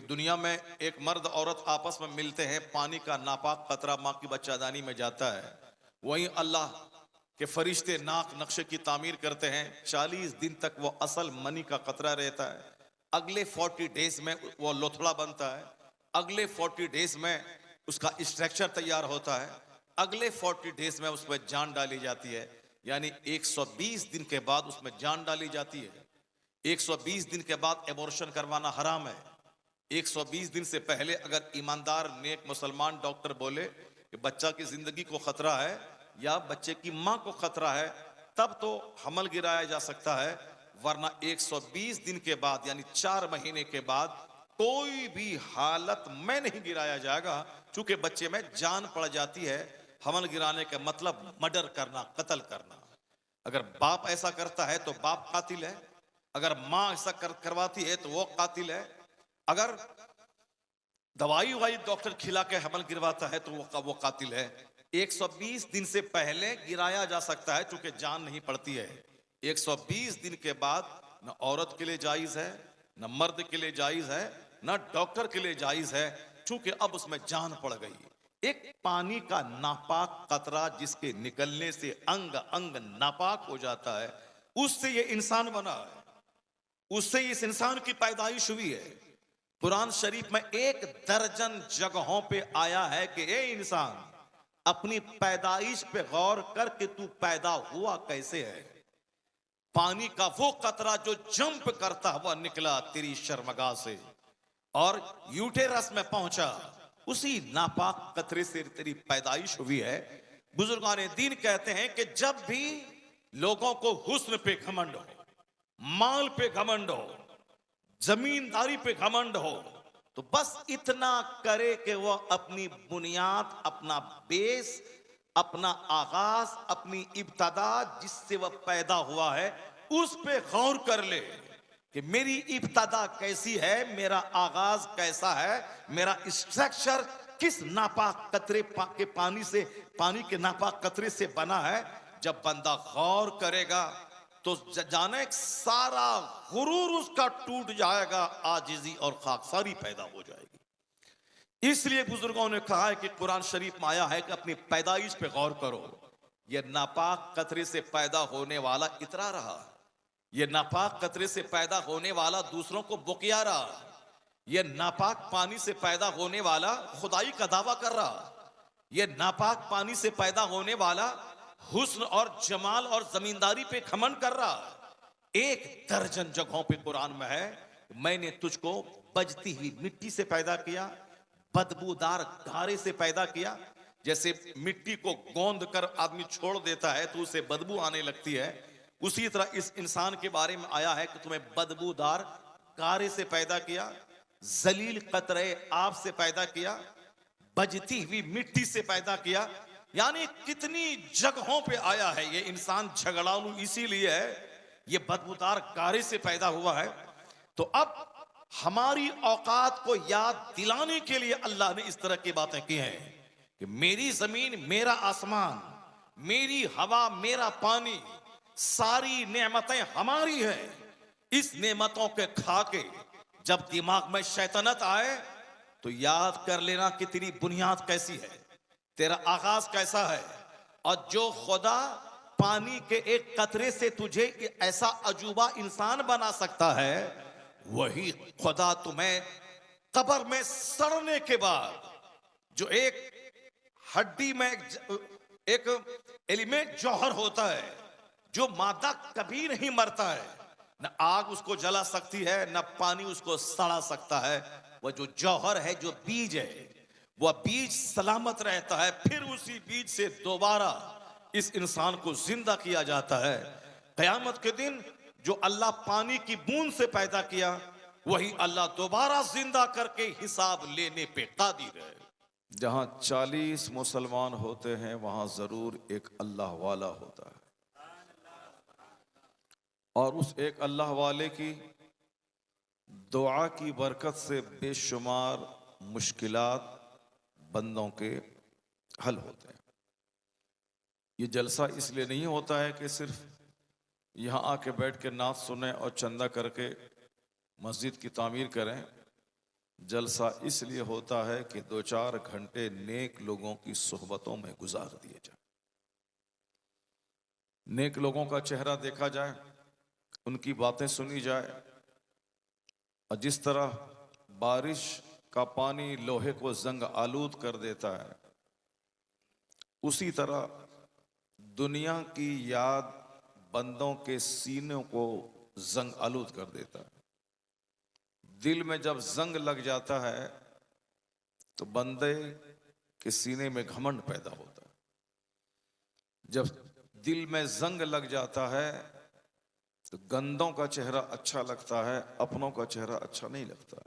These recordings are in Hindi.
दुनिया में एक मर्द औरत आपस में मिलते हैं, पानी का नापाक कतरा माँ की बच्चादानी में जाता है, वहीं अल्लाह के फरिश्ते नाक नक्शे की तामीर करते हैं। 40 दिन तक वो असल मनी का कतरा रहता है। अगले 40 डेज में वो लोथड़ा बनता है। अगले 40 डेज में उसका स्ट्रक्चर तैयार होता है। अगले 40 डेज में उसमें जान डाली जाती है, यानी 120 दिन के बाद उसमें जान डाली जाती है। 120 दिन के बाद एबॉर्शन करवाना हराम है। 120 दिन से पहले अगर ईमानदार नेक मुसलमान डॉक्टर बोले कि बच्चा की जिंदगी को खतरा है या बच्चे की मां को खतरा है, तब तो हमल गिराया जा सकता है, वरना 120 दिन के बाद यानी 4 महीने के बाद कोई भी हालत में नहीं गिराया जाएगा, क्योंकि बच्चे में जान पड़ जाती है। हमल गिराने का मतलब मर्डर करना, कत्ल करना। अगर बाप ऐसा करता है तो बाप कातिल है, अगर मां ऐसा करवाती है तो वो कातिल है, अगर दवाई वाई डॉक्टर खिला के हमल गिरवाता है तो वो कातिल है। 120 दिन से पहले गिराया जा सकता है क्योंकि जान नहीं पड़ती है। 120 दिन के बाद न औरत के लिए जायज है, न मर्द के लिए जायज है, न डॉक्टर के लिए जायज है, क्योंकि अब उसमें जान पड़ गई। एक पानी का नापाक कतरा जिसके निकलने से अंग अंग नापाक हो जाता है, उससे ये इंसान बना है, उससे इस इंसान की पैदाइश हुई है। कुरान शरीफ में 1 दर्जन जगहों पे आया है कि ए इंसान, अपनी पैदाइश पे गौर कर कि तू पैदा हुआ कैसे है। पानी का वो कतरा जो जंप करता हुआ निकला तेरी शर्मगाह से और यूटेरस में पहुंचा, उसी नापाक कतरे से तेरी पैदाइश हुई है। बुजुर्गान दीन कहते हैं कि जब भी लोगों को हुस्न पे घमंड हो, माल पे घमंड हो, जमींदारी पे घमंड हो, तो बस इतना करे कि वो अपनी बुनियाद, अपना बेस, अपना आगाज, अपनी इब्तदा जिससे वह पैदा हुआ है, उस पे गौर कर ले कि मेरी इब्तदा कैसी है, मेरा आगाज कैसा है, मेरा स्ट्रक्चर किस नापाक कतरे के पानी के नापाक कतरे से बना है। जब बंदा गौर करेगा तो जाने सारा गुरूर उसका टूट जाएगा, आजिजी और खाकसारी पैदा हो जाएगी। इसलिए बुजुर्गों ने कहा है कि कुरान शरीफ में आया है कि अपनी पैदाइश पे गौर करो। यह नापाक कतरे से पैदा होने वाला इतरा रहा, यह नापाक कतरे से पैदा होने वाला दूसरों को बुकिया रहा, यह नापाक पानी से पैदा होने वाला खुदाई का दावा कर रहा, यह नापाक पानी से पैदा होने वाला हुस्न और जमाल और जमींदारी पे खमन कर रहा। 1 दर्जन जगहों पे कुरान में है, मैंने तुझको बजती हुई मिट्टी से पैदा किया, बदबूदार गारे से पैदा किया। जैसे मिट्टी को गोंद कर आदमी छोड़ देता है तो उसे बदबू आने लगती है, उसी तरह इस इंसान के बारे में आया है कि तुम्हें बदबूदार गारे से पैदा किया, जलील कतरे आप से पैदा किया, बजती हुई मिट्टी से पैदा किया। यानी कितनी जगहों पे आया है ये इंसान झगड़ालू इसीलिए है, ये बदबूदार गारे से पैदा हुआ है। तो अब हमारी औकात को याद दिलाने के लिए अल्लाह ने इस तरह की बातें की हैं कि मेरी जमीन, मेरा आसमान, मेरी हवा, मेरा पानी, सारी नेमतें हमारी हैं। इस नेमतों के खा के जब दिमाग में शैतानत आए तो याद कर लेना कि तेरी बुनियाद कैसी है, तेरा आगाज कैसा है। और जो खुदा पानी के एक कतरे से तुझे ऐसा अजूबा इंसान बना सकता है, वही खुदा तुम्हें कब्र में सड़ने के बाद जो एक हड्डी में एक एलिमेंट जौहर होता है, जो मादा कभी नहीं मरता है, न आग उसको जला सकती है, न पानी उसको सड़ा सकता है, वह जो जौहर है, जो बीज है, वह बीज सलामत रहता है। फिर उसी बीज से दोबारा इस इंसान को जिंदा किया जाता है। क़यामत के दिन जो अल्लाह पानी की बूंद से पैदा किया, वही अल्लाह दोबारा जिंदा करके हिसाब लेने पे कादिर है। जहां 40 मुसलमान होते हैं वहां जरूर एक अल्लाह वाला होता है, और उस एक अल्लाह वाले की दुआ की बरकत से बेशुमार मुश्किलात बंदों के हल होते हैं। ये जलसा इसलिए नहीं होता है कि सिर्फ यहाँ आके बैठ के नात सुने और चंदा करके मस्जिद की तामीर करें। जलसा इसलिए होता है कि 2-4 घंटे नेक लोगों की सोहबतों में गुजार दिए जाए, नेक लोगों का चेहरा देखा जाए, उनकी बातें सुनी जाए। और जिस तरह बारिश का पानी लोहे को जंग आलूद कर देता है, उसी तरह दुनिया की याद बंदों के सीनों को जंग आलूद कर देता है। दिल में जब जंग लग जाता है तो बंदे के सीने में घमंड पैदा होता है। जब दिल में जंग लग जाता है तो गंदों का चेहरा अच्छा लगता है, अपनों का चेहरा अच्छा नहीं लगता।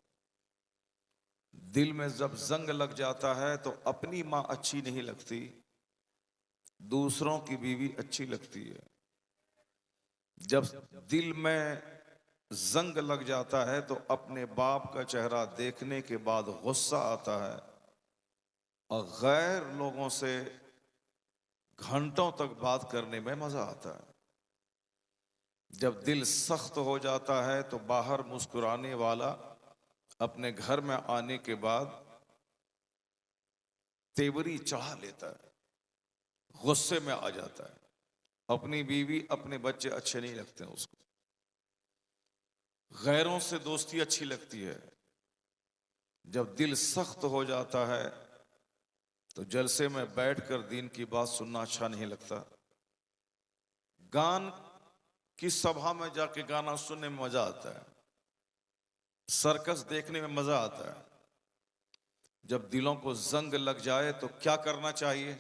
दिल में जब जंग लग जाता है तो अपनी माँ अच्छी नहीं लगती, दूसरों की बीवी अच्छी लगती है। जब दिल में जंग लग जाता है तो अपने बाप का चेहरा देखने के बाद गुस्सा आता है और गैर लोगों से घंटों तक बात करने में मजा आता है। जब दिल सख्त हो जाता है तो बाहर मुस्कुराने वाला अपने घर में आने के बाद तेवरी चढ़ा लेता है, गुस्से में आ जाता है। अपनी बीवी अपने बच्चे अच्छे नहीं लगते हैं उसको, गैरों से दोस्ती अच्छी लगती है। जब दिल सख्त हो जाता है तो जलसे में बैठकर दीन की बात सुनना अच्छा नहीं लगता। गान की सभा में जाके गाना सुनने में मजा आता है, सर्कस देखने में मजा आता है। जब दिलों को जंग लग जाए तो क्या करना चाहिए?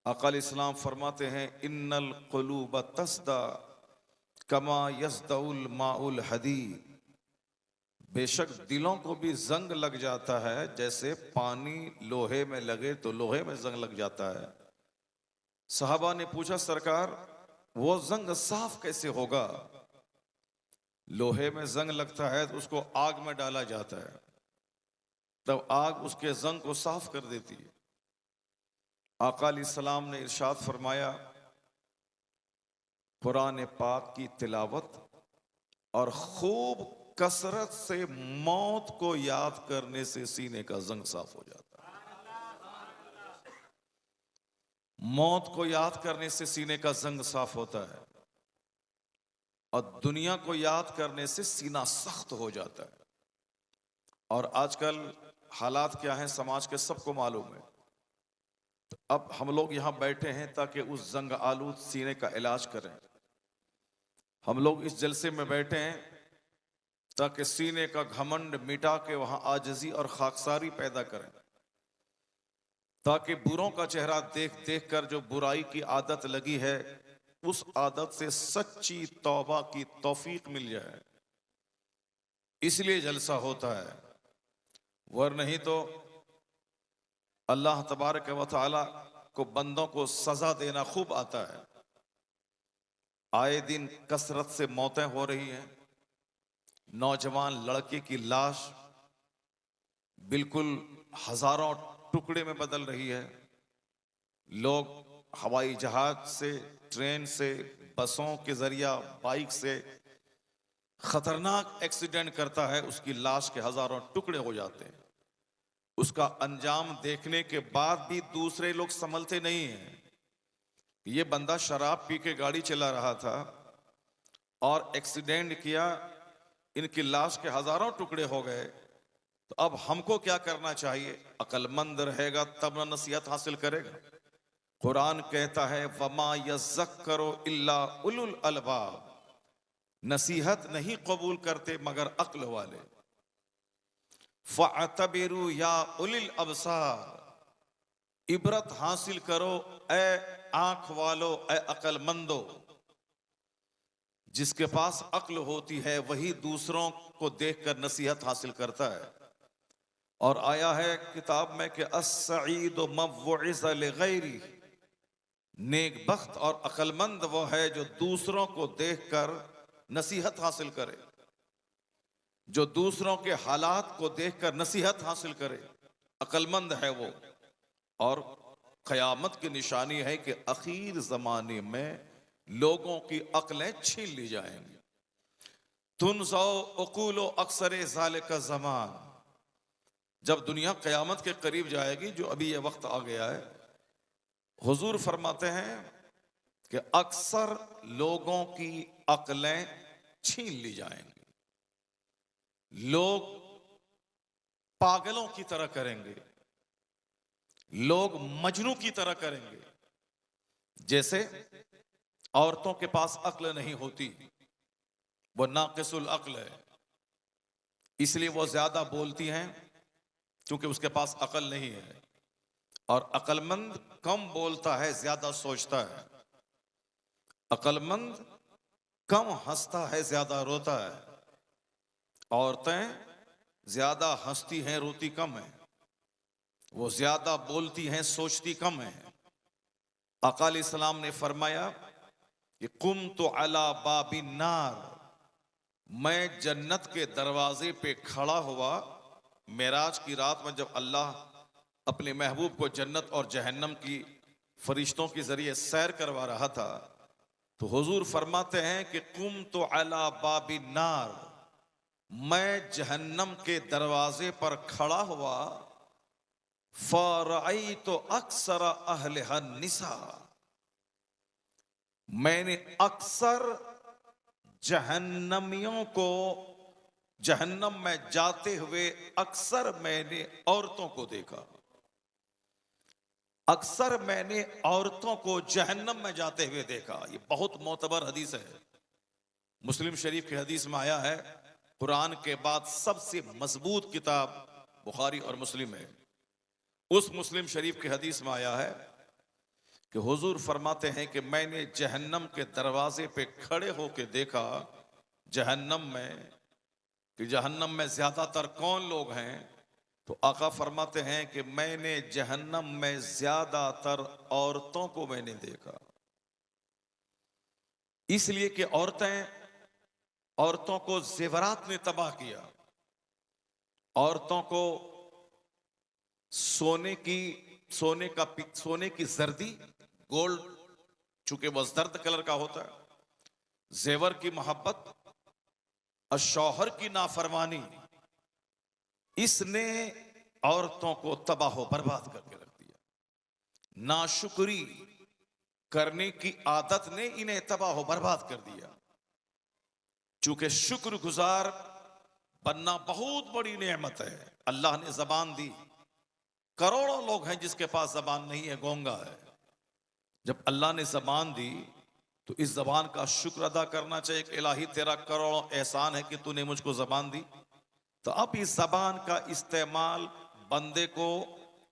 अकाल इस्लाम फरमाते हैं, इन्नल कुलूब तस्दा कमा यस्दउल माउल हदीद। बेशक दिलों को भी जंग लग जाता है, जैसे पानी लोहे में लगे तो लोहे में जंग लग जाता है। सहाबा ने पूछा, सरकार वो जंग साफ कैसे होगा? लोहे में जंग लगता है तो उसको आग में डाला जाता है, तब आग उसके जंग को साफ कर देती है। आका अलैहिस्सलाम ने इरशाद फरमाया, कुरान पाक की तिलावत और खूब कसरत से मौत को याद करने से सीने का जंग साफ हो जाता है। मौत को याद करने से सीने का जंग साफ होता है और दुनिया को याद करने से सीना सख्त हो जाता है। और आजकल हालात क्या हैं समाज के सबको मालूम है। तो अब हम लोग यहां बैठे हैं ताकि उस जंग आलूद सीने का इलाज करें। हम लोग इस जलसे में बैठे हैं ताकि सीने का घमंड मिटा के वहां आजिज़ी और खाकसारी पैदा करें, ताकि बुरों का चेहरा देख देख कर जो बुराई की आदत लगी है उस आदत से सच्ची तौबा की तौफीक मिल जाए। इसलिए जलसा होता है, वरना नहीं तो अल्लाह तबारक व तआला को बंदों को सजा देना खूब आता है। आए दिन कसरत से मौतें हो रही हैं। नौजवान लड़के की लाश बिल्कुल हजारों टुकड़े में बदल रही है। लोग हवाई जहाज से, ट्रेन से, बसों के जरिया, बाइक से खतरनाक एक्सीडेंट करता है, उसकी लाश के हजारों टुकड़े हो जाते हैं। उसका अंजाम देखने के बाद भी दूसरे लोग संभलते नहीं हैं। ये बंदा शराब पी के गाड़ी चला रहा था और एक्सीडेंट किया, इनकी लाश के हजारों टुकड़े हो गए। तो अब हमको क्या करना चाहिए? अक्लमंद रहेगा तब न नसीहत हासिल करेगा। कुरान कहता है, वमा यज़क्करु इल्ला उलुल अलबाब। नसीहत नहीं कबूल करते मगर अक्ल वाले। फ़अतबिरू या उलिल अबसार। इबरत हासिल करो ए आंख वालो, ए अक्लमंदो। जिसके पास अक्ल होती है वही दूसरों को देखकर नसीहत हासिल करता है। और आया है किताब में कि अस्सईद मव्वुइज़ लिगैरी। नेक बख्त और अक्लमंद वो है जो दूसरों को देखकर नसीहत हासिल करे, जो दूसरों के हालात को देखकर नसीहत हासिल करे, अक्लमंद है वो। और क़यामत की निशानी है कि आखिर ज़माने में लोगों की अक्लें छीन ली जाएंगी। तुनज़ौ उक़ूलो अक्सरे ज़ालिका ज़मान। जब दुनिया क़यामत के करीब जाएगी, जो अभी ये वक्त आ गया है, हुजूर फरमाते हैं कि अक्सर लोगों की अक्लें छीन ली जाएंगी, लोग पागलों की तरह करेंगे, लोग मजनू की तरह करेंगे। जैसे औरतों के पास अक्ल नहीं होती, वो नाकिसुल अक्ल है, इसलिए वो ज्यादा बोलती हैं क्योंकि उसके पास अकल नहीं है। और अक्लमंद कम बोलता है, ज्यादा सोचता है। अक्लमंद कम हंसता है, ज्यादा रोता है। औरतें ज्यादा हंसती हैं, रोती कम है। वो ज्यादा बोलती हैं, सोचती कम है। आका अलैहिस्सलाम ने फरमाया कि कुम तो अला बाबिन नार, मैं जन्नत के दरवाजे पे खड़ा हुआ। मेराज की रात में जब अल्लाह अपने महबूब को जन्नत और जहन्नम की फरिश्तों के जरिए सैर करवा रहा था, तो हुजूर फरमाते हैं कि कुम तो अला बाबिन नार, मैं जहन्नम के दरवाजे पर खड़ा हुआ। फरई तो अक्सर अहलहा निसा, मैंने अक्सर जहन्नमियों को, जहन्नम में जाते हुए अक्सर मैंने औरतों को देखा। अक्सर मैंने औरतों को जहन्नम में जाते हुए देखा। ये बहुत मोतबर हदीस है। मुस्लिम शरीफ की हदीस में आया है, कुरान के बाद सबसे मजबूत किताब बुखारी और मुस्लिम है। उस मुस्लिम शरीफ की हदीस में आया है कि हुजूर फरमाते हैं कि मैंने जहन्नम के दरवाजे पे खड़े होके देखा जहन्नम में, कि जहन्नम में ज्यादातर कौन लोग हैं। तो आका फरमाते हैं कि मैंने जहन्नम में ज्यादातर औरतों को मैंने देखा। इसलिए कि औरतों को जेवरात ने तबाह किया। औरतों को सोने की जर्दी, गोल्ड, चूंकि वह जर्द कलर का होता है, जेवर की मोहब्बत और शौहर की नाफरमानी, इसने औरतों को तबाह बर्बाद करके रख दिया। नाशुक्री करने की आदत ने इन्हें तबाह बर्बाद कर दिया। चूंकि शुक्रगुजार बनना बहुत बड़ी नेमत है। अल्लाह ने जबान दी, करोड़ों लोग हैं जिसके पास जबान नहीं है, गूंगा है। जब अल्लाह ने जबान दी तो इस जबान का शुक्र अदा करना चाहिए कि इलाही तेरा करोड़ों एहसान है कि तूने मुझको जबान दी। तो अब इस जबान का इस्तेमाल बंदे को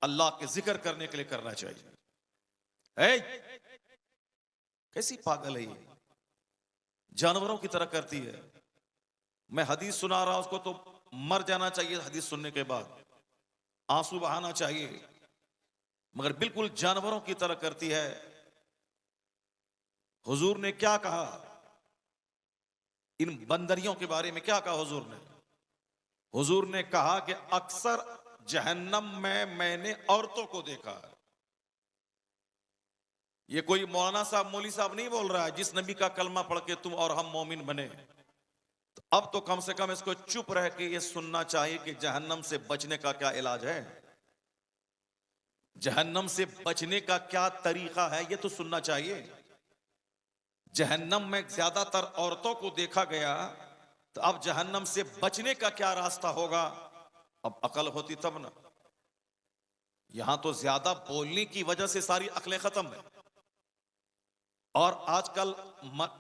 अल्लाह के जिक्र करने के लिए करना चाहिए। कैसी पागल है ये, जानवरों की तरह करती है। मैं हदीस सुना रहा, उसको तो मर जाना चाहिए हदीस सुनने के बाद, आंसू बहाना चाहिए, मगर बिल्कुल जानवरों की तरह करती है। हुजूर ने क्या कहा इन बंदरियों के बारे में? क्या कहा हुजूर ने? हुजूर ने कहा कि अक्सर जहन्नम में मैंने औरतों को देखा है। ये कोई मौलाना साहब, मौली साहब नहीं बोल रहा है जिस नबी का कलमा पढ़ के तुम और हम मोमिन बने। तो अब तो कम से कम इसको चुप रह के ये सुनना चाहिए कि जहन्नम से बचने का क्या इलाज है, जहन्नम से बचने का क्या तरीका है, ये तो सुनना चाहिए। जहन्नम में ज्यादातर औरतों को देखा गया, तो अब जहन्नम से बचने का क्या रास्ता होगा? अब अकल होती तब ना। यहां तो ज्यादा बोलने की वजह से सारी अकलें खत्म है। और आजकल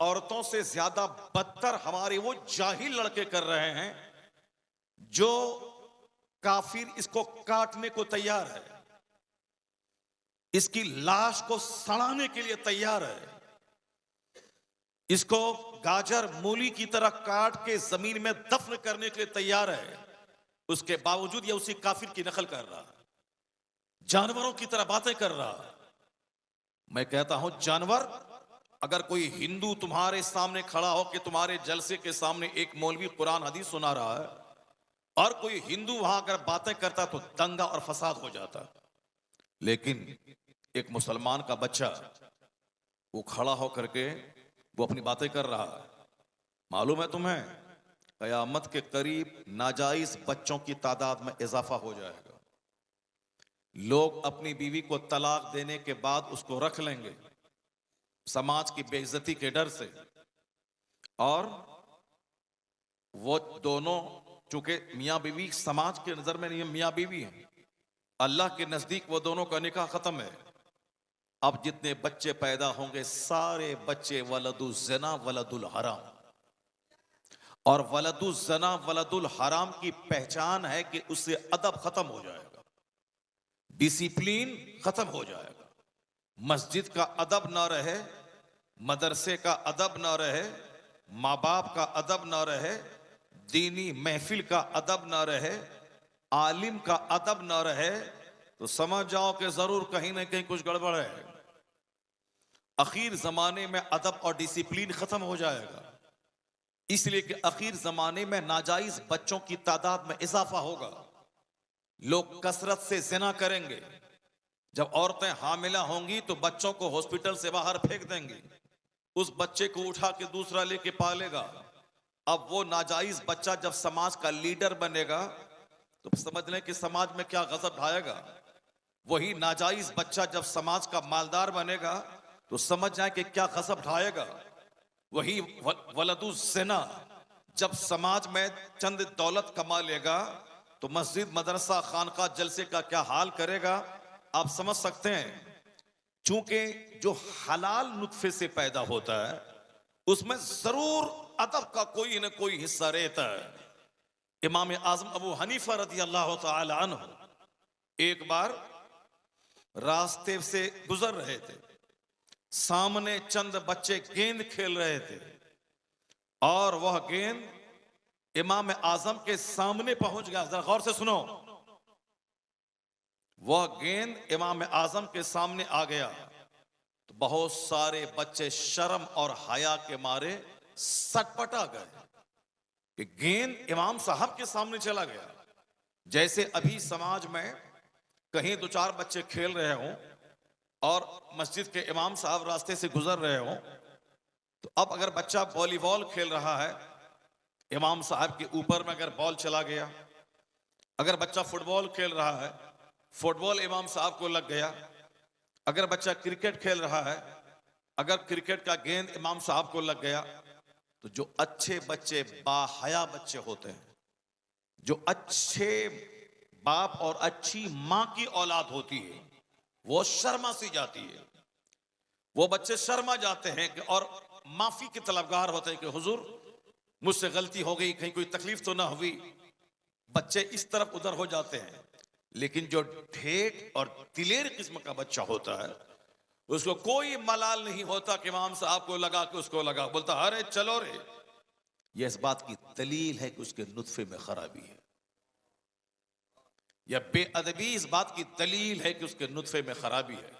औरतों से ज्यादा बदतर हमारे वो जाहिल लड़के कर रहे हैं जो काफिर इसको काटने को तैयार है, इसकी लाश को सड़ाने के लिए तैयार है, इसको गाजर मूली की तरह काट के जमीन में दफन करने के लिए तैयार है। उसके बावजूद ये उसी काफिर की नकल कर रहा, जानवरों की तरह बातें कर रहा। मैं कहता हूं जानवर, अगर कोई हिंदू तुम्हारे सामने खड़ा हो कि तुम्हारे जलसे के सामने एक मौलवी कुरान हदीस सुना रहा है और कोई हिंदू वहां अगर बातें करता तो दंगा और फसाद हो जाता। लेकिन एक मुसलमान का बच्चा वो खड़ा होकर के वो अपनी बातें कर रहा है। मालूम है तुम्हें कयामत के करीब नाजायज बच्चों की तादाद में इजाफा हो जाएगा। लोग अपनी बीवी को तलाक देने के बाद उसको रख लेंगे समाज की बेइज्जती के डर से, और वो दोनों चूंकि मियां बीवी समाज के नजर में नहीं मियां बीवी हैं, अल्लाह के नजदीक वो दोनों का निकाह खत्म है। अब जितने बच्चे पैदा होंगे सारे बच्चे वलदुल ज़िना वलदुल हराम, और वलदुल ज़िना वलदुल हराम की पहचान है कि उससे अदब खत्म हो जाएगा, डिसिप्लिन खत्म हो जाएगा, मस्जिद का अदब ना रहे, मदरसे का अदब ना रहे, माँ बाप का अदब ना रहे, दीनी महफिल का अदब ना रहे, आलिम का अदब ना रहे, तो समझ जाओ कि जरूर कहीं ना कहीं कुछ गड़बड़ है। आखिर जमाने में अदब और डिसिप्लिन खत्म हो जाएगा, इसलिए कि आखिर जमाने में नाजायज बच्चों की तादाद में इजाफा होगा। लोग कसरत से जिना करेंगे। जब औरतें हामिला होंगी तो बच्चों को हॉस्पिटल से बाहर फेंक देंगी, उस बच्चे को उठा के दूसरा लेके पालेगा। अब वो नाजायज बच्चा जब समाज का लीडर बनेगा तो समझ लें कि समाज में क्या गजब ढाएगा। वही नाजायज बच्चा जब समाज का मालदार बनेगा तो समझ जाए कि क्या गजब ढाएगा। वही वलदुल ज़िना जब समाज में चंद दौलत कमा लेगा तो मस्जिद मदरसा खानका जलसे का क्या हाल करेगा, आप समझ सकते हैं। चूंकि जो हलाल नुत्फे से पैदा होता है उसमें जरूर अदब का कोई न कोई हिस्सा रहता है। इमाम आजम अबू हनीफा रदी अल्लाह तआला अन्हु एक बार रास्ते से गुजर रहे थे, सामने चंद बच्चे गेंद खेल रहे थे और वह गेंद इमाम आजम के सामने पहुंच गया। जरा गौर से सुनो, वह गेंद इमाम आजम के सामने आ गया तो बहुत सारे बच्चे शर्म और हया के मारे सटपटा गए कि गेंद इमाम साहब के सामने चला गया। जैसे अभी समाज में कहीं दो चार बच्चे खेल रहे हों और मस्जिद के इमाम साहब रास्ते से गुजर रहे हों, तो अब अगर बच्चा वॉलीबॉल खेल रहा है, इमाम साहब के ऊपर में अगर बॉल चला गया, अगर बच्चा फुटबॉल खेल रहा है, फुटबॉल इमाम साहब को लग गया, अगर बच्चा क्रिकेट खेल रहा है, अगर क्रिकेट का गेंद इमाम साहब को लग गया, तो जो अच्छे बच्चे बाहया बच्चे होते हैं, जो अच्छे बाप और अच्छी मां की औलाद होती है, वो शर्मा सी जाती है। वो बच्चे शर्मा जाते हैं और माफी के तलबगार होते हैं कि हुजूर मुझसे गलती हो गई, कहीं कोई तकलीफ तो ना हुई। बच्चे इस तरफ उधर हो जाते हैं। लेकिन जो ठेठ और दिलेर किस्म का बच्चा होता है उसको कोई मलाल नहीं होता कि इमाम साहब को लगा कि उसको लगा, बोलता अरे चलो रे। यह इस बात की दलील है कि उसके नुत्फे में खराबी है, या बेअदबी इस बात की दलील है कि उसके नुत्फे में खराबी है।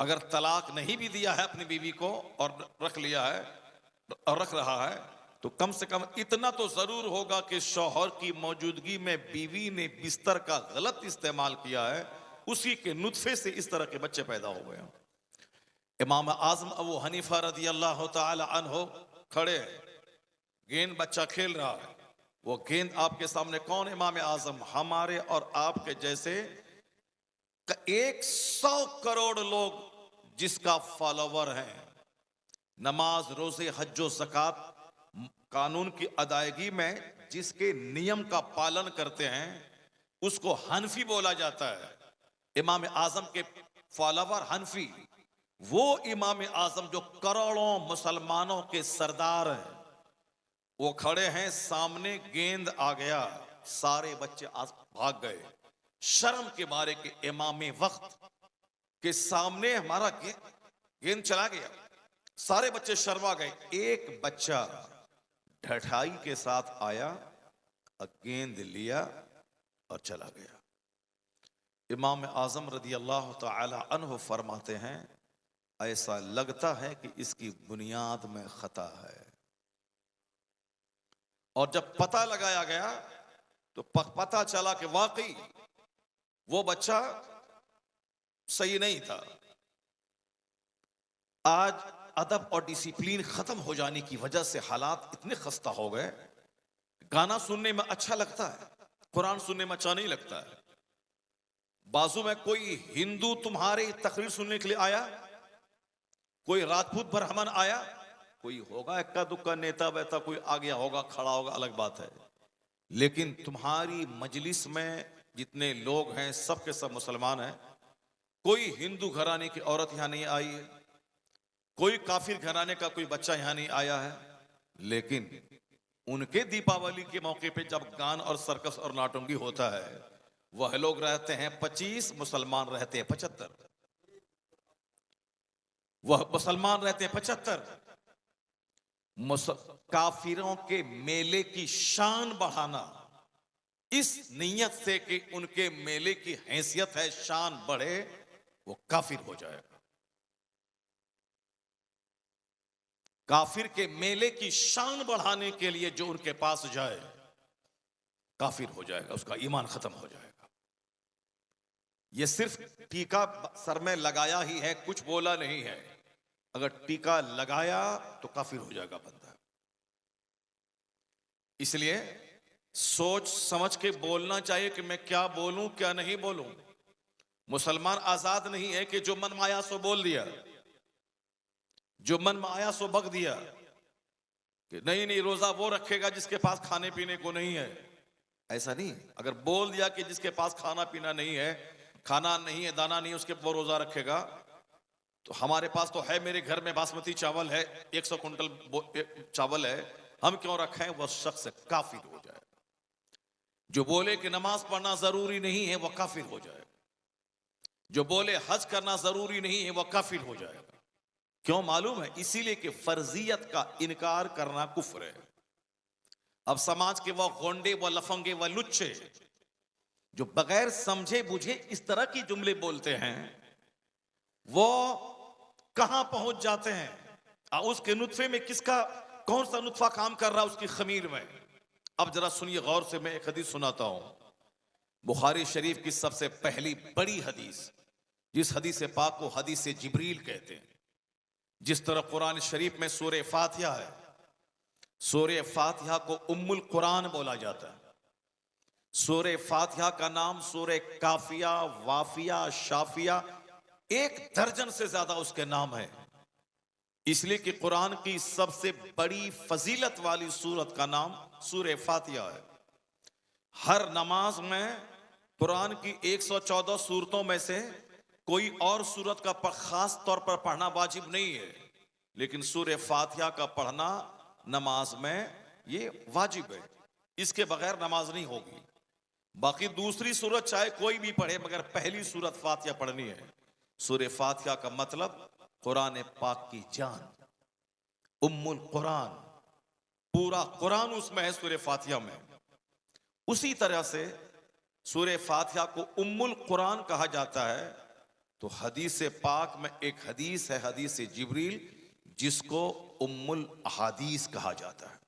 अगर तलाक नहीं भी दिया है अपनी बीवी को और रख लिया है और रख रहा है, तो कम से कम इतना तो जरूर होगा कि शौहर की मौजूदगी में बीवी ने बिस्तर का गलत इस्तेमाल किया है, उसी के नुत्फे से इस तरह के बच्चे पैदा हो गए। इमाम आजम अबू हनीफा रदी अल्लाह तआला अन्हु खड़े हैं, गेंद बच्चा खेल रहा है, वो गेंद आपके सामने कौन? इमाम आजम। हमारे और आपके जैसे 100 करोड़ लोग जिसका फॉलोवर है, नमाज रोजे हज्जो ज़कात कानून की अदायगी में जिसके नियम का पालन करते हैं, उसको हनफी बोला जाता है। इमाम आजम के फॉलोवर हनफी, वो इमाम आजम जो करोड़ों मुसलमानों के सरदार हैं, वो खड़े हैं सामने, गेंद आ गया, सारे बच्चे भाग गए शर्म के मारे के इमाम वक्त के सामने हमारा गेंद चला गया, सारे बच्चे शर्मा गए। एक बच्चा ढठाई के साथ आया और गेंद लिया और चला गया। इमाम आजम रदी अल्लाह तआला अन्हु फरमाते हैं, ऐसा लगता है कि इसकी बुनियाद में खता है। और जब पता लगाया गया तो पता चला कि वाकई वो बच्चा सही नहीं था। आज अदब और डिसिप्लिन खत्म हो जाने की वजह से हालात इतने खस्ता हो गए गाना सुनने में अच्छा लगता है, कुरान सुनने में अच्छा नहीं लगता है। बाजू में कोई हिंदू तुम्हारी तकरीर सुनने के लिए आया, कोई राजपूत ब्राह्मण आया, कोई होगा इक्का दुक्का नेता वेता कोई आ गया होगा, खड़ा होगा, अलग बात है। लेकिन तुम्हारी मजलिस में जितने लोग हैं सब के सब मुसलमान हैं। कोई हिंदू घराने की औरत यहां नहीं आई है, कोई काफिर घराने का कोई बच्चा यहां नहीं आया है। लेकिन उनके दीपावली के मौके पे जब गान और सर्कस और नाटंगी होता है, वह लोग रहते हैं 25, मुसलमान रहते हैं 75। वह मुसलमान रहते हैं 75। काफिरों के मेले की शान बढ़ाना, इस नीयत से कि उनके मेले की हैसियत है, शान बढ़े, वो काफिर हो जाएगा। काफिर के मेले की शान बढ़ाने के लिए जो उनके पास जाए, काफिर हो जाएगा, उसका ईमान खत्म हो जाएगा। यह सिर्फ टीका सर में लगाया ही है, कुछ बोला नहीं है। अगर टीका लगाया तो काफिर हो जाएगा बंदा। इसलिए सोच समझ के बोलना चाहिए कि मैं क्या बोलूं क्या नहीं बोलूं। मुसलमान आजाद नहीं है कि जो मन में आया सो बोल दिया, जो मन में आया सो बक दिया कि नहीं नहीं रोजा वो रखेगा जिसके पास खाने पीने को नहीं है। ऐसा नहीं। अगर बोल दिया कि जिसके पास खाना पीना नहीं है, खाना नहीं है, दाना नहीं है, उसके वो रोजा रखेगा, तो हमारे पास तो है, मेरे घर में बासमती चावल है, 100 कुंटल चावल है, हम क्यों रखें, वह शख्स काफिर हो जाएगा। जो बोले कि नमाज पढ़ना जरूरी नहीं है, वह काफिर हो जाएगा। जो बोले हज करना जरूरी नहीं है, वह काफिर हो जाएगा। क्यों मालूम है? इसीलिए कि फर्जियत का इनकार करना कुफ्र है। अब समाज के वह गोंडे, वह लफंगे, वह लुच्चे जो बगैर समझे बुझे इस तरह की जुमले बोलते हैं, वो कहां पहुंच जाते हैं। उसके नुत्फे में किसका कौन सा नुत्फा काम कर रहा है उसकी खमीर में। अब जरा सुनिए गौर से, मैं एक हदीस सुनाता हूं, बुखारी शरीफ की सबसे पहली बड़ी हदीस, जिस हदीस पाक को हदीस जिब्रील कहते हैं। जिस तरह कुरान शरीफ में सूरह फातिहा है, सूरह फातिहा को उम्मुल कुरान बोला जाता है। सूरह फातिहा का नाम सूरह काफिया, वाफिया, शाफिया, 1 दर्जन से ज्यादा उसके नाम है। इसलिए कि कुरान की सबसे बड़ी फजीलत वाली सूरत का नाम सूरह फातिहा है। हर नमाज में कुरान की 114 सूरतों में से कोई और सूरत का खास तौर पर पढ़ना वाजिब नहीं है, लेकिन सूरह फातिहा का पढ़ना नमाज में ये वाजिब है। इसके बगैर नमाज नहीं होगी। बाकी दूसरी सूरत चाहे कोई भी पढ़े, मगर पहली सूरत फातिहा पढ़नी है। सूरह फातिहा का मतलब कुरान पाक की जान, उम्मुल कुरान, पूरा कुरान उसमें है सूरह फातिहा में। उसी तरह से सूरह फातिहा को उम्मुल कुरान कहा जाता है। तो हदीस पाक में एक हदीस है, हदीस जिब्रील, जिसको उम्मुल अहादीस कहा जाता है।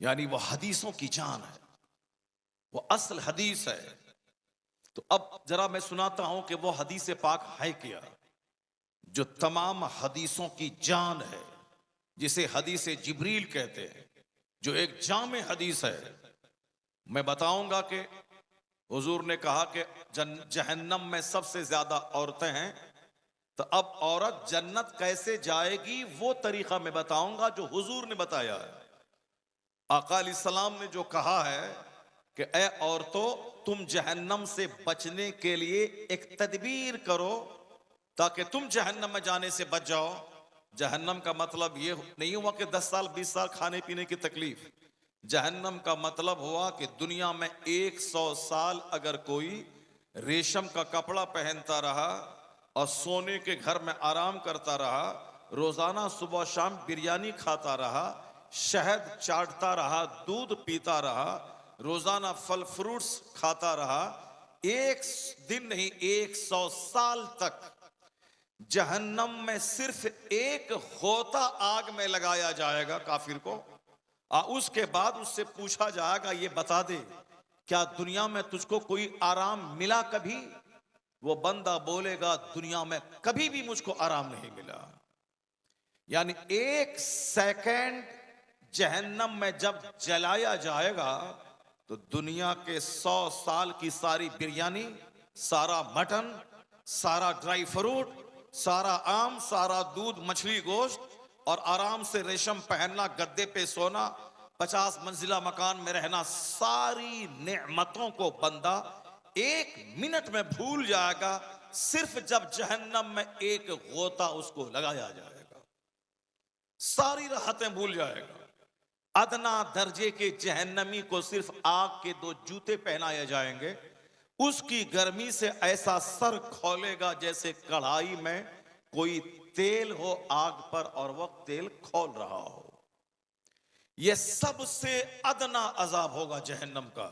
यानी वह हदीसों की जान है, वो असल हदीस है। तो अब जरा मैं सुनाता हूं कि वो हदीस पाक है क्या, जो तमाम हदीसों की जान है, जिसे हदीस जिब्रील कहते हैं, जो एक जामे हदीस है। मैं बताऊंगा कि हुजूर ने कहा कि जहन्नम में सबसे ज्यादा औरतें हैं, तो अब औरत जन्नत कैसे जाएगी वो तरीका मैं बताऊंगा जो हुजूर ने बताया है। आका अलैहिस्सलाम ने जो कहा है कि ए औरतों, तुम जहन्नम से बचने के लिए एक तदबीर करो ताकि तुम जहन्नम में जाने से बच जाओ। जहन्नम का मतलब ये नहीं हुआ कि 10 साल 20 साल खाने पीने की तकलीफ। जहन्नम का मतलब हुआ कि दुनिया में 100 साल अगर कोई रेशम का कपड़ा पहनता रहा और सोने के घर में आराम करता रहा, रोजाना सुबह शाम बिरयानी खाता रहा, शहद चाटता रहा, दूध पीता रहा, रोजाना फल फ्रूट्स खाता रहा, एक दिन नहीं 100 साल तक जहन्नम में सिर्फ एक होता आग में लगाया जाएगा काफिर को। उसके बाद उससे पूछा जाएगा, ये बता दे क्या दुनिया में तुझको कोई आराम मिला कभी? वो बंदा बोलेगा, दुनिया में कभी भी मुझको आराम नहीं मिला। यानी 1 सेकंड जहन्नम में जब जलाया जाएगा तो दुनिया के 100 साल की सारी बिरयानी, सारा मटन, सारा ड्राई फ्रूट, सारा आम, सारा दूध, मछली, गोश्त और आराम से रेशम पहनना, गद्दे पे सोना, 50 मंजिला मकान में रहना, सारी नेमतों को बंदा 1 मिनट में भूल जाएगा, सिर्फ जब जहन्नम में एक गोता उसको लगाया जाएगा। सारी राहतें भूल जाएगा। अदना दर्जे के जहन्नमी को सिर्फ आग के 2 जूते पहनाए जाएंगे, उसकी गर्मी से ऐसा सर खोलेगा जैसे कढ़ाई में कोई तेल हो आग पर और वह तेल खोल रहा हो। यह सबसे अदना अजाब होगा जहन्नम का।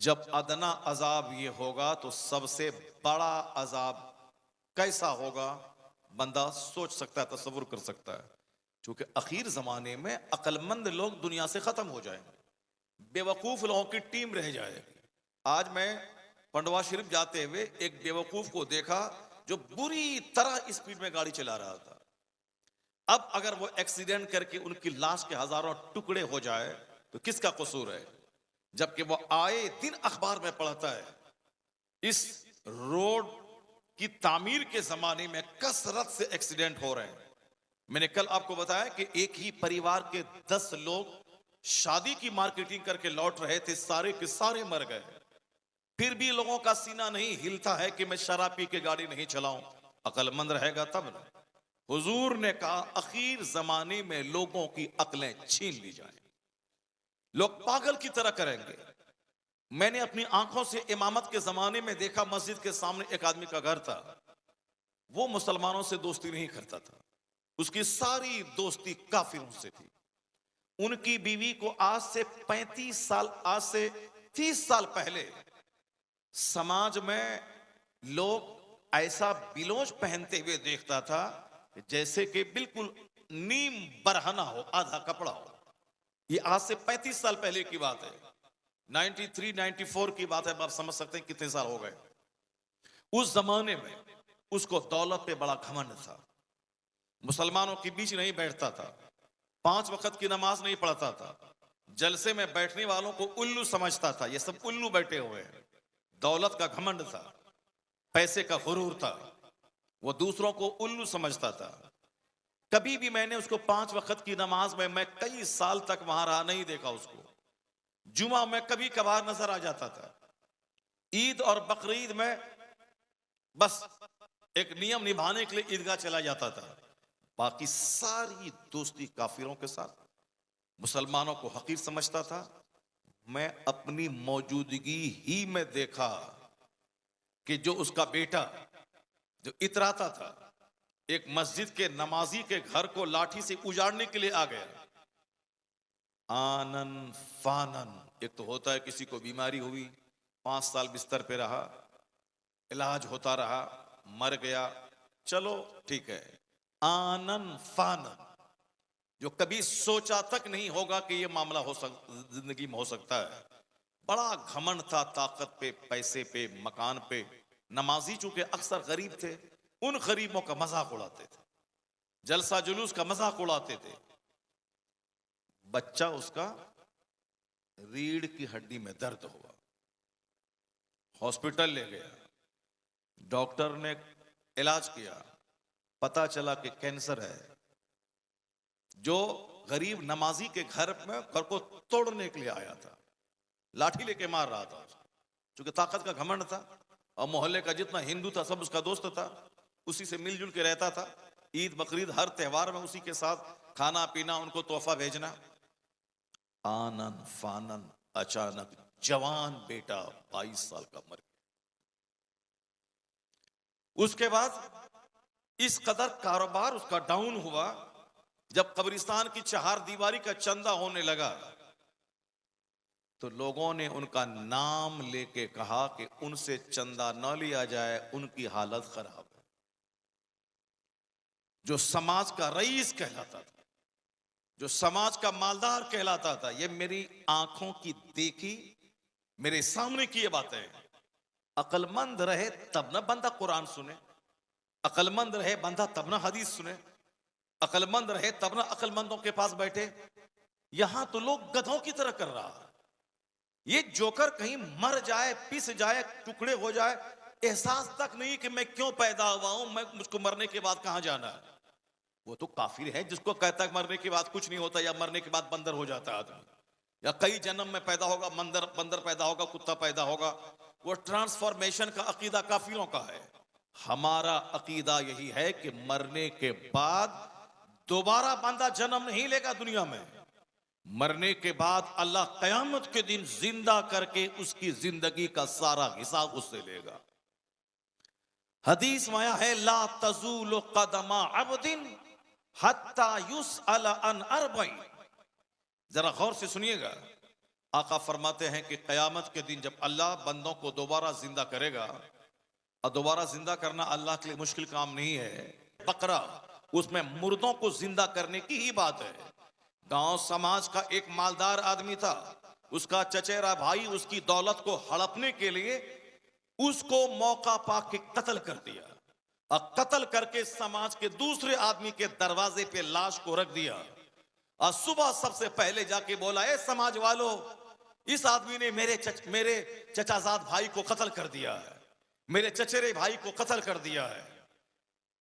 जब अदना अजाब ये होगा तो सबसे बड़ा अजाब कैसा होगा बंदा सोच सकता है, तस्वुर कर सकता है। क्योंकि आखिर जमाने में अक्लमंद लोग दुनिया से खत्म हो जाएंगे, बेवकूफ लोगों की टीम रह जाएगी। आज मैं पंडवा शरीफ जाते हुए एक बेवकूफ को देखा जो बुरी तरह स्पीड में गाड़ी चला रहा था। अब अगर वो एक्सीडेंट करके उनकी लाश के हजारों टुकड़े हो जाए तो किसका कसूर है? जबकि वो आए दिन अखबार में पढ़ता है इस रोड की तामीर के जमाने में कसरत से एक्सीडेंट हो रहे हैं। मैंने कल आपको बताया कि एक ही परिवार के 10 लोग शादी की मार्केटिंग करके लौट रहे थे, सारे के सारे मर गए। फिर भी लोगों का सीना नहीं हिलता है कि मैं शराब पी के गाड़ी नहीं चलाऊं। अक्लमंद रहेगा तब ना। हुजूर ने कहा आखिर जमाने में लोगों की अक्लें छीन ली जाएं, लोग पागल की तरह करेंगे। मैंने अपनी आंखों से इमामत के जमाने में देखा, मस्जिद के सामने एक आदमी का घर था, वो मुसलमानों से दोस्ती नहीं करता था, उसकी सारी दोस्ती काफिरों से थी। उनकी बीवी को आज से 35 साल, आज से 30 साल पहले समाज में लोग ऐसा बिलोज पहनते हुए देखता था जैसे कि बिल्कुल नीम बरहना हो, आधा कपड़ा हो। ये आज से 35 साल पहले की बात है, 93, 94 की बात है। आप समझ सकते हैं कितने साल हो गए। उस जमाने में उसको दौलत पे बड़ा घमंड था, मुसलमानों के बीच नहीं बैठता था, 5 वक्त की नमाज नहीं पढ़ता था, जलसे में बैठने वालों को उल्लू समझता था, ये सब उल्लू बैठे हुए हैं। दौलत का घमंड था, पैसे का गुरूर था, वो दूसरों को उल्लू समझता था। कभी भी मैंने उसको 5 वक्त की नमाज में, मैं कई साल तक वहां रहा, नहीं देखा उसको। जुमा में कभी कभार नजर आ जाता था, ईद और बकरीद में बस एक नियम निभाने के लिए ईदगाह चला जाता था। बाकी सारी दोस्ती काफिरों के साथ, मुसलमानों को हकीर समझता था। मैं अपनी मौजूदगी ही में देखा कि जो उसका बेटा जो इतराता था, एक मस्जिद के नमाजी के घर को लाठी से उजाड़ने के लिए आ गया। आनन फानन, एक तो होता है किसी को बीमारी हुई, 5 साल बिस्तर पे रहा, इलाज होता रहा, मर गया, चलो ठीक है। आनन फानन, जो कभी सोचा तक नहीं होगा कि यह मामला जिंदगी में हो सकता है। बड़ा घमंड था ताकत पे, पैसे पे, मकान पे। नमाजी चूंकि अक्सर गरीब थे, उन गरीबों का मजाक उड़ाते थे, जलसा जुलूस का मजाक उड़ाते थे। बच्चा उसका रीढ़ की हड्डी में दर्द हुआ, हॉस्पिटल ले गया, डॉक्टर ने इलाज किया, पता चला कि कैंसर है। जो गरीब नमाजी के घर में घर को तोड़ने के लिए आया था, लाठी लेके मार रहा था, क्योंकि ताकत का घमंड था और मोहल्ले का जितना हिंदू था सब उसका दोस्त था, उसी से मिलजुल के रहता था। ईद बकरीद हर त्योहार में उसी के साथ खाना पीना, उनको तोहफा भेजना। आनन फानन, अचानक जवान बेटा 22 साल का मर गया। उसके बाद इस कदर कारोबार उसका डाउन हुआ, जब कब्रिस्तान की 4 दीवारी का चंदा होने लगा तो लोगों ने उनका नाम लेके कहा कि उनसे चंदा न लिया जाए, उनकी हालत खराब है। जो समाज का रईस कहलाता था, जो समाज का मालदार कहलाता था, ये मेरी आंखों की देखी, मेरे सामने की ये बातें। अक्लमंद रहे तब ना बंदा कुरान सुने, अक्लमंद रहे बंदा तब ना हदीस सुने, अक्लमंद रहे तब ना अक्लमंदों के पास बैठे। यहां तो लोग गधों की तरह कर रहा है। ये जोकर कहीं मर जाए, पिस जाए, टुकड़े हो जाए, एहसास तक नहीं कि मैं क्यों पैदा हुआ हूं, मैं मुझको मरने के बाद कहां जाना है। वो तो काफिर है जिसको कहता है मरने के बाद कुछ नहीं होता, या मरने के बाद बंदर हो जाता है आदमी, या कई जन्म में पैदा होगा, बंदर बंदर पैदा होगा, कुत्ता पैदा होगा। वो ट्रांसफॉर्मेशन का अकीदा काफिरों का है। हमारा अकीदा यही है कि मरने के बाद दोबारा बंदा जन्म नहीं लेगा दुनिया में। मरने के बाद अल्लाह कयामत के दिन जिंदा करके उसकी जिंदगी का सारा हिसाब उससे लेगा। हदीस में आया है, ला तजूल कदमा अब्दिन हत्ता युसअल अन अर्बईन। जरा गौर से सुनिएगा, आका फरमाते हैं कि कयामत के दिन जब अल्लाह बंदों को दोबारा जिंदा करेगा, और दोबारा जिंदा करना अल्लाह के लिए मुश्किल काम नहीं है। बकरा, उसमें मुर्दों को जिंदा करने की ही बात है। गांव समाज का एक मालदार आदमी था, उसका चचेरा भाई उसकी दौलत को हड़पने के लिए उसको मौका पाके कत्ल कर दिया, और कत्ल करके समाज के दूसरे आदमी के दरवाजे पे लाश को रख दिया। और सुबह सबसे पहले जाके बोला, ए समाज वालों, इस आदमी ने मेरे चचाजाद भाई को कत्ल कर दिया है, मेरे चचेरे भाई को कत्ल कर दिया है।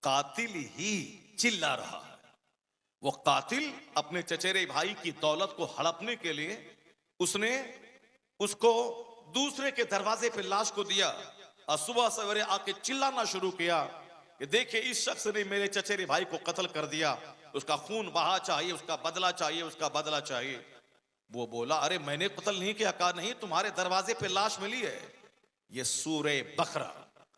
कातिल ही चिल्ला रहा है। वो कातिल अपने चचेरे भाई की दौलत को हड़पने के लिए उसने उसको दूसरे के दरवाजे पे लाश को दिया, और सुबह सवेरे आके चिल्लाना शुरू किया कि देखिए इस शख्स ने मेरे चचेरे भाई को कत्ल कर दिया, उसका खून बहा चाहिए, उसका बदला चाहिए, उसका बदला चाहिए। वो बोला, अरे मैंने कत्ल नहीं किया। कहा नहीं, तुम्हारे दरवाजे पे लाश मिली है। ये सूरे बकरा,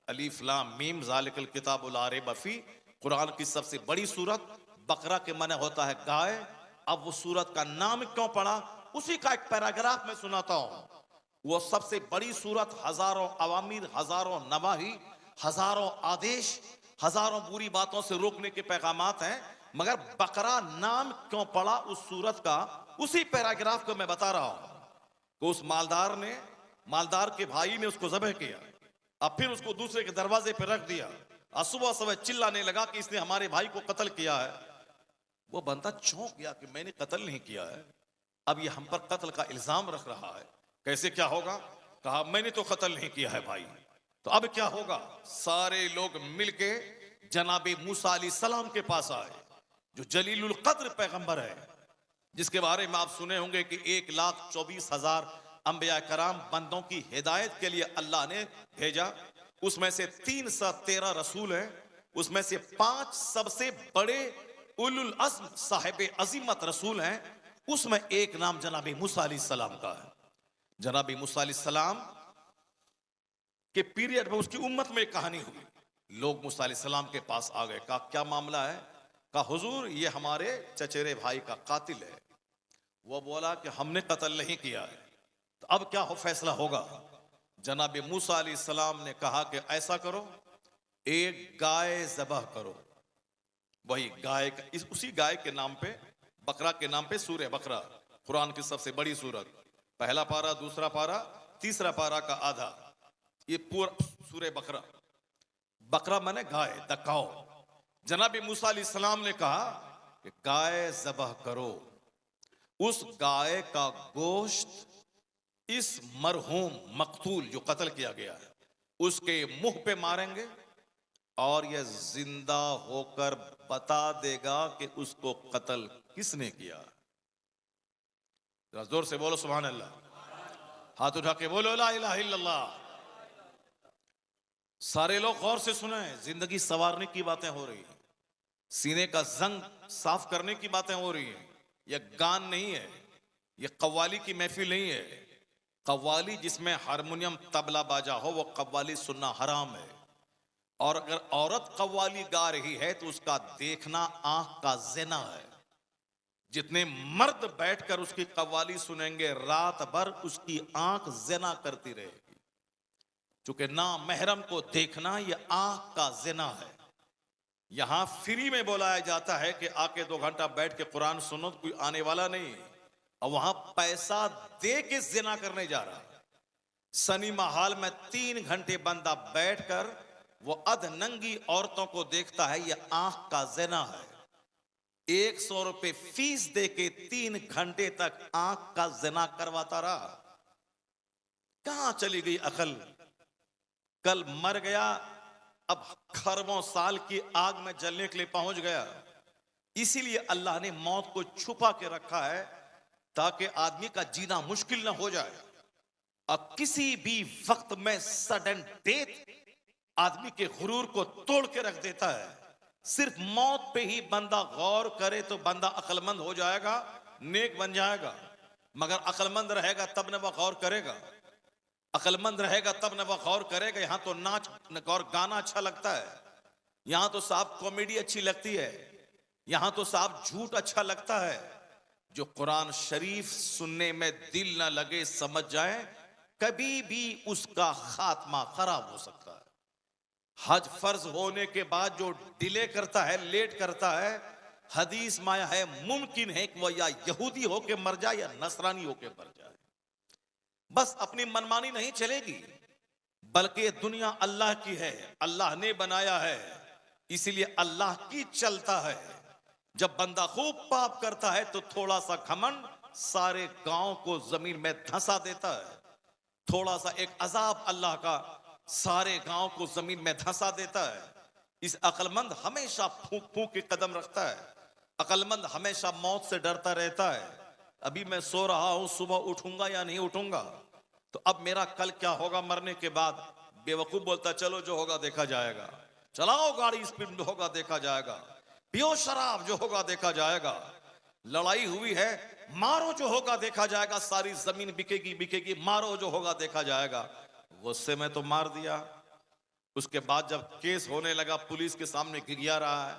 अलीफ लाम मीम ज़ालिकल किताबुल ला रैब फीह, कुरान की सबसे बड़ी सूरत। बकरा के माने होता है गाय। अब वो सूरत का नाम क्यों पड़ा, उसी का एक पैराग्राफ में सुनाता हूं। वो सबसे बड़ी सूरत, हजारों अवामिर, हजारों नवाही, हजारों आदेश, हजारों बुरी बातों से रोकने के पैगामात हैं। मगर बकरा नाम क्यों पड़ा उस सूरत का, उसी पैराग्राफ को मैं बता रहा हूं। तो उस मालदार के भाई ने उसको ज़बह किया, अब फिर उसको दूसरे के दरवाजे पर रख दिया, और सुबह सुबह चिल्लाने लगा कि इसने हमारे भाई को कत्ल किया है। वो बंदा चौंक गया कि मैंने कत्ल नहीं किया है, अब ये हम पर कत्ल का इल्जाम रख रहा है, कैसे क्या होगा। कहा मैंने तो कत्ल नहीं किया है भाई, तो अब क्या होगा। सारे लोग मिलके जनाबे मूसा अलैहिस्सलाम के पास आए, जो जलीलुल कद्र पैगंबर है, जिसके बारे में आप सुने होंगे कि 1,24,000 अंबिया कराम बंदों की हिदायत के लिए अल्लाह ने भेजा। उसमें से 313 रसूल हैं, उसमें से 5 सबसे बड़े उलुल अज़्म साहिब अजीमत रसूल हैं। उसमें एक नाम जनाबी मूसा अलैहिस्सलाम का है। जनाबी मूसा अलैहिस्सलाम के पीरियड में उसकी उम्मत में एक कहानी हुई। लोग मूसा अलैहिस्सलाम के पास आ गए, कहा क्या मामला है। कहा हुजूर ये हमारे चचेरे भाई का कातिल है। वो बोला कि हमने कत्ल नहीं किया है, तो अब क्या फैसला होगा। जनाब मूसा अलैहिस्सलाम ने कहा कि ऐसा करो, एक गाय ज़बह करो। वही गाय का, उसी गाय के नाम पे, बकरा के नाम पे सूरह बकरा, कुरान की सबसे बड़ी सूरत, पहला पारा, दूसरा पारा, तीसरा पारा का आधा, ये पूरा सूरह बकरा। बकरा माने गाय, द काउ। जनाब मूसा अलैहिस्सलाम ने कहा कि गाय ज़बह करो, उस गाय का गोश्त इस मरहूम मकतूल जो कत्ल किया गया है उसके मुंह पे मारेंगे, और यह जिंदा होकर बता देगा कि उसको कत्ल किसने किया। जोर से बोलो सुभान अल्लाह, हाथ उठा के बोलो ला इलाहा इल्लल्लाह। सारे लोग गौर से सुने, जिंदगी संवारने की बातें हो रही हैं, सीने का जंग साफ करने की बातें हो रही हैं। यह गान नहीं है, यह कव्वाली की महफिल नहीं है। कव्वाली जिसमें हारमोनियम तबला बाजा हो, वो कव्वाली सुनना हराम है। और अगर औरत कव्वाली गा रही है तो उसका देखना आंख का ज़िना है। जितने मर्द बैठकर उसकी कव्वाली सुनेंगे, रात भर उसकी आंख ज़िना करती रहेगी, चूंकि ना महरम को देखना यह आंख का ज़िना है। यहां फ्री में बुलाया जाता है कि आके 2 घंटा बैठ के कुरान सुनो, तो कोई आने वाला नहीं, और वहां पैसा दे के जिना करने जा रहा है। सिनेमा हॉल में 3 घंटे बंदा बैठकर वो अधनंगी औरतों को देखता है, यह आंख का जिना है। 100 रुपए फीस दे के 3 घंटे तक आंख का ज़िना करवाता रहा। कहां चली गई अकल? कल मर गया, अब खरबों साल की आग में जलने के लिए पहुंच गया। इसीलिए अल्लाह ने मौत को छुपा के रखा है ताकि आदमी का जीना मुश्किल ना हो जाए। और किसी भी वक्त में सडन डेथ आदमी के गुरूर को तोड़ के रख देता है। सिर्फ मौत पे ही बंदा गौर करे तो बंदा अक्लमंद हो जाएगा, नेक बन जाएगा। मगर अक्लमंद रहेगा तब न वह गौर करेगा, अक्लमंद रहेगा तब न वह गौर करेगा। यहां तो नाच और गाना अच्छा लगता है, यहां तो साहब कॉमेडी अच्छी लगती है, यहां तो साहब झूठ अच्छा लगता है। जो कुरान शरीफ सुनने में दिल ना लगे, समझ जाए, कभी भी उसका खात्मा खराब हो सकता है। हज फर्ज होने के बाद जो डिले करता है, लेट करता है, हदीस में आया है मुमकिन है कि वह या यहूदी होके मर जाए या नसरानी होके मर जाए। बस अपनी मनमानी नहीं चलेगी, बल्कि दुनिया अल्लाह की है, अल्लाह ने बनाया है, इसीलिए अल्लाह की चलता है। जब बंदा खूब पाप करता है तो थोड़ा सा घमंड सारे गांव को जमीन में धंसा देता है। थोड़ा सा एक अजाब अल्लाह का सारे गांव को जमीन में धंसा देता है। इस अक्लमंद हमेशा फूंक फूंक के कदम रखता है, अक्लमंद हमेशा मौत से डरता रहता है। अभी मैं सो रहा हूं, सुबह उठूंगा या नहीं उठूंगा, तो अब मेरा कल क्या होगा मरने के बाद। बेवकूफ बोलता चलो जो होगा देखा जाएगा, चलाओ गाड़ी स्पीड में होगा देखा जाएगा, पियो शराब जो होगा देखा जाएगा, लड़ाई हुई है मारो जो होगा देखा जाएगा, सारी जमीन बिकेगी बिकेगी, मारो जो होगा देखा जाएगा। गुस्से में तो मार दिया, उसके बाद जब केस होने लगा पुलिस के सामने गिरिया रहा है,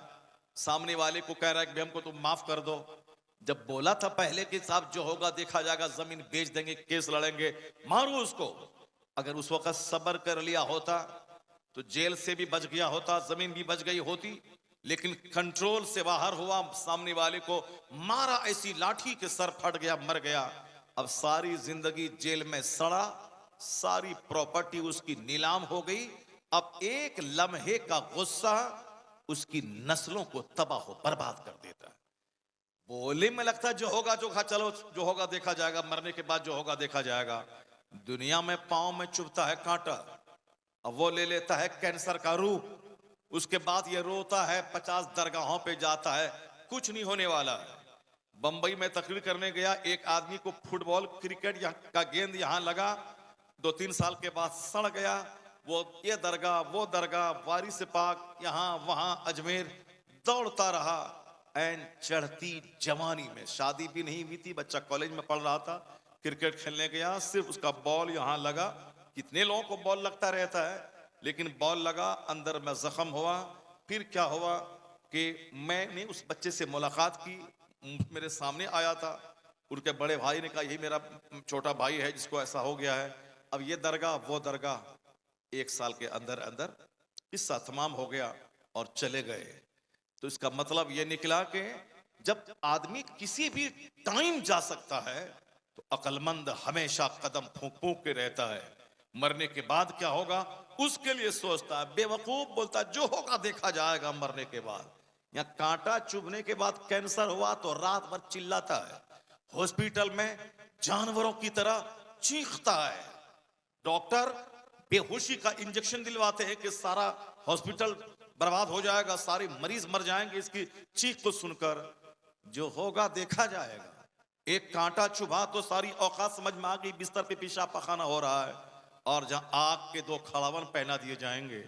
सामने वाले को कह रहा है कि हमको तुम माफ कर दो। जब बोला था पहले कि साहब जो होगा देखा जाएगा, जमीन बेच देंगे, केस लड़ेंगे, मारो उसको, अगर उस वक्त सब्र कर लिया होता तो जेल से भी बच गया होता, जमीन भी बच गई होती। लेकिन कंट्रोल से बाहर हुआ, सामने वाले को मारा ऐसी लाठी के सर फट गया, मर गया। अब सारी जिंदगी जेल में सड़ा, सारी प्रॉपर्टी उसकी नीलाम हो गई। अब एक लम्हे का गुस्सा उसकी नस्लों को तबाह बर्बाद कर देता है। बोले में लगता है जो होगा जो खा, चलो जो होगा देखा जाएगा, मरने के बाद जो होगा देखा जाएगा। दुनिया में पांव में चुभता है कांटा, अब वो ले लेता है कैंसर का रूप। उसके बाद ये रोता है, 50 दरगाहों पे जाता है, कुछ नहीं होने वाला है। बंबई में तकरीर करने गया, एक आदमी को फुटबॉल क्रिकेट का गेंद यहां लगा, 2-3 साल के बाद सड़ गया। वो ये दरगाह वो दरगाह, वारिस पाक यहाँ वहां अजमेर, दौड़ता रहा। एंड चढ़ती जवानी में, शादी भी नहीं हुई थी, बच्चा कॉलेज में पढ़ रहा था, क्रिकेट खेलने गया, सिर्फ उसका बॉल यहां लगा। कितने लोगों को बॉल लगता रहता है, लेकिन बॉल लगा, अंदर में जख्म हुआ। फिर क्या हुआ कि मैंने उस बच्चे से मुलाकात की, मेरे सामने आया था, उनके बड़े भाई ने कहा यही मेरा छोटा भाई है जिसको ऐसा हो गया है। अब ये दरगाह वो दरगाह, 1 साल के अंदर अंदर किस्सा तमाम हो गया और चले गए। तो इसका मतलब ये निकला कि जब आदमी किसी भी टाइम जा सकता है तो अक्लमंद हमेशा कदम फूंक फूंक के रहता है। मरने के बाद क्या होगा उसके लिए सोचता है। बेवकूफ बोलता जो होगा देखा जाएगा मरने के बाद। या कांटा चुभने के बाद कैंसर हुआ तो रात भर चिल्लाता है, हॉस्पिटल में जानवरों की तरह चीखता है। डॉक्टर बेहोशी का इंजेक्शन दिलवाते हैं कि सारा हॉस्पिटल बर्बाद हो जाएगा, सारे मरीज मर जाएंगे इसकी चीख को सुनकर। जो होगा देखा जाएगा। एक कांटा चुभा तो सारी औकात समझ में आ गई, बिस्तर पे पेशाब पखाना हो रहा है, और जहां आग के 2 खड़ावन पहना दिए जाएंगे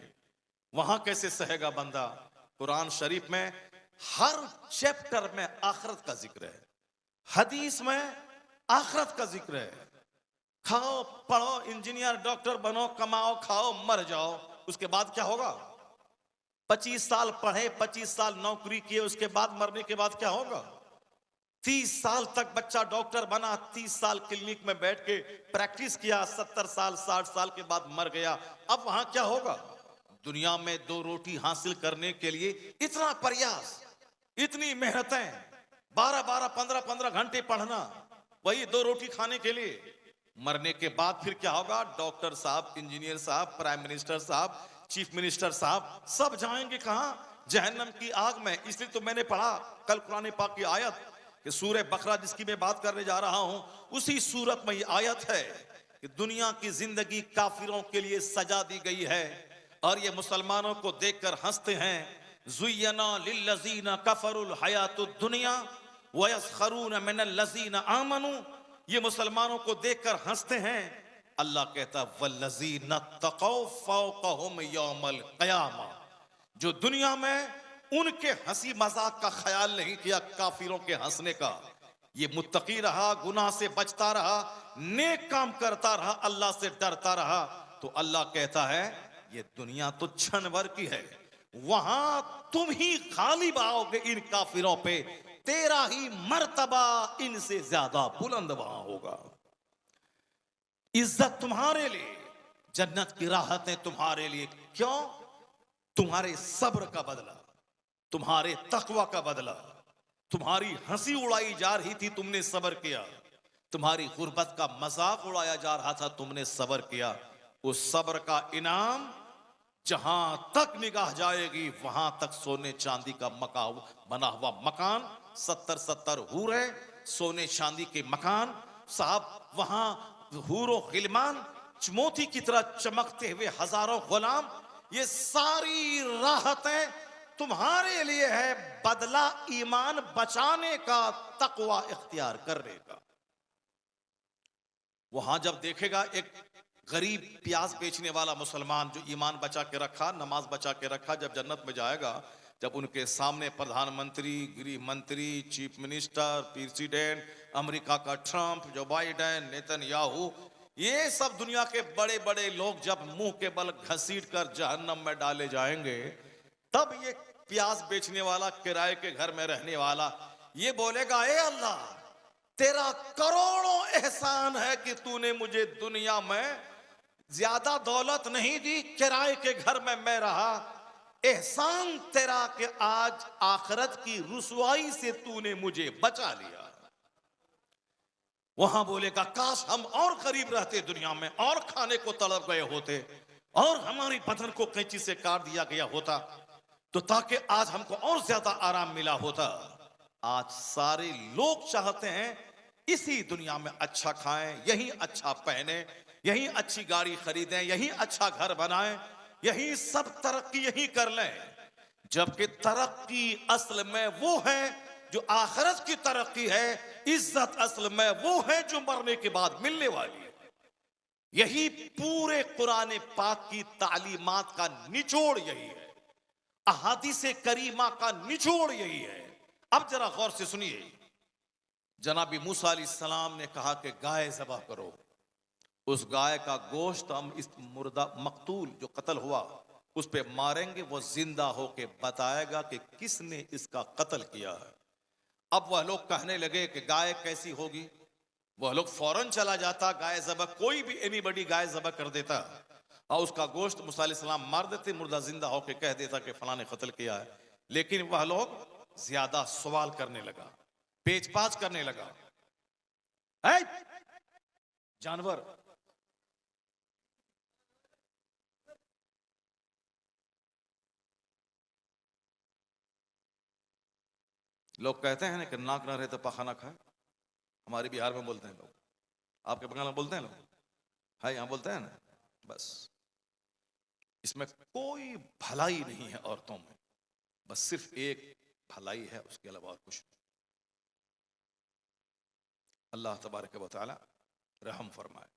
वहां कैसे सहेगा बंदा। कुरान शरीफ में हर चैप्टर में आखिरत का जिक्र है, हदीस में आखिरत का जिक्र है। खाओ पढ़ो, इंजीनियर डॉक्टर बनो, कमाओ खाओ मर जाओ, उसके बाद क्या होगा। 25 साल पढ़े, 25 साल नौकरी किए, उसके बाद मरने के बाद क्या होगा। 30 साल तक बच्चा डॉक्टर बना, 30 साल क्लिनिक में बैठ के प्रैक्टिस किया, 70 साल 60 साल के बाद मर गया। अब वहां क्या होगा। दुनिया में 2 रोटी हासिल करने के लिए इतना प्रयास, इतनी मेहनतें, 12-12 15-15 घंटे पढ़ना, वही 2 रोटी खाने के लिए। मरने के बाद फिर क्या होगा। डॉक्टर साहब, इंजीनियर साहब, प्राइम मिनिस्टर साहब, चीफ मिनिस्टर साहब सब जाएंगे कहां, जहन्नम की आग में। इसलिए तो मैंने पढ़ा कल कुरान पाक की आयत कि सूरह बकरा जिसकी मैं बात करने जा रहा हूं, उसी सूरत में ये आयत है कि दुनिया की जिंदगी काफिरों के लिए सजा दी गई है और ये मुसलमानों को देखकर हंसते हैं। ज़ुय्यना लिल्लज़ीना कफरुल हयातुद दुनिया व यस्खरून मिनल लज़ीना आमनू। ये मुसलमानों को देखकर हंसते हैं। अल्लाह कहता वल्लज़ीना तक़ौ फ़ौक़हुम यौमल क़यामा। जो दुनिया में उनके हंसी मजाक का ख्याल नहीं किया, काफिरों के हंसने का, ये मुत्तकी रहा, गुनाह से बचता रहा, नेक काम करता रहा, अल्लाह से डरता रहा, तो अल्लाह कहता है ये दुनिया तो क्षण भर की है, वहां तुम ही गालिब आओगे इन काफिरों पे, तेरा ही मर्तबा इनसे ज्यादा बुलंद वहां होगा। इज्जत तुम्हारे लिए, जन्नत की राहतें तुम्हारे लिए। क्यों? तुम्हारे सब्र का बदला, तुम्हारे तकवा का बदला। तुम्हारी हंसी उड़ाई जा रही थी, तुमने सब्र किया। तुम्हारी गुर्बत का मजाक उड़ाया जा रहा था, तुमने सब्र किया। उस सब्र का इनाम जहां तक निगाह जाएगी वहां तक सोने चांदी का बना हुआ मकान, 70 हूरे सोने चांदी के मकान साहब, वहां हूरो खिलमान मोती की तरह चमकते हुए हजारों गुलाम, ये सारी राहतें तुम्हारे लिए है। बदला ईमान बचाने का, तकवा इख्तियार करने का। वहां जब देखेगा एक गरीब प्याज बेचने वाला मुसलमान जो ईमान बचा के रखा, नमाज बचा के रखा, जब जन्नत में जाएगा, जब उनके सामने प्रधानमंत्री, गृह मंत्री, चीफ मिनिस्टर, प्रेसिडेंट, अमेरिका का ट्रंप, जो बाइडेन, नेतन्याहू, ये सब दुनिया के बड़े बड़े लोग जब मुंह के बल घसीट कर जहन्नम में डाले जाएंगे, तब ये प्याज बेचने वाला, किराए के घर में रहने वाला, ये बोलेगा ए अल्लाह, तेरा करोड़ों एहसान है कि तूने मुझे दुनिया में ज्यादा दौलत नहीं दी, किराए के घर में मैं रहा। एहसान तेरा कि आज आखिरत की रुसवाई से तूने मुझे बचा लिया। वहां बोलेगा काश हम और करीब रहते दुनिया में, और खाने को तड़प गए होते, और हमारी बदन को कैंची से काट दिया गया होता, तो ताकि आज हमको और ज्यादा आराम मिला होता। आज सारे लोग चाहते हैं इसी दुनिया में अच्छा खाएं, यही अच्छा पहने, यही अच्छी गाड़ी खरीदें, यही अच्छा घर बनाएं, यही सब तरक्की यही कर लें। जबकि तरक्की असल में वो है जो आखिरत की तरक्की है, इज्जत असल में वो है जो मरने के बाद मिलने वाली है। यही पूरे कुरान पाक की तालीमात का निचोड़ यही है, अहादीसे करीमा का निचोड़ यही है। अब जरा गौर से सुनिए, जनाबी मूसा अलैहिस्सलाम ने कहा कि गाय ज़बह करो, उस गाय का गोश्त हम इस मुर्दा मकतूल जो कत्ल हुआ उस पे मारेंगे, वो जिंदा होके बताएगा कि किसने इसका कत्ल किया है। अब वह लोग कहने लगे कि गाय कैसी होगी, वह लोग फौरन चला जाता, गाय ज़बह, कोई भी एनीबडी गाय ज़बह कर देता और उसका गोश्त मूसा अलैहिस्सलाम मार देते, मुर्दा जिंदा होके कह देता कि फलां ने कत्ल किया है। लेकिन वह लोग ज्यादा सवाल करने लगा, पेचपाच करने लगा। है जानवर, लोग कहते हैं ना कि नाक ना रहे तो पखाना खाए, हमारे बिहार में बोलते हैं लोग, आपके बंगाल में बोलते हैं लोग, है यहाँ बोलते हैं ना। बस इसमें कोई भलाई नहीं है औरतों में, बस सिर्फ एक भलाई है, उसके अलावा और कुछ नहीं। अल्लाह तबारक व तआला रहम फरमाए।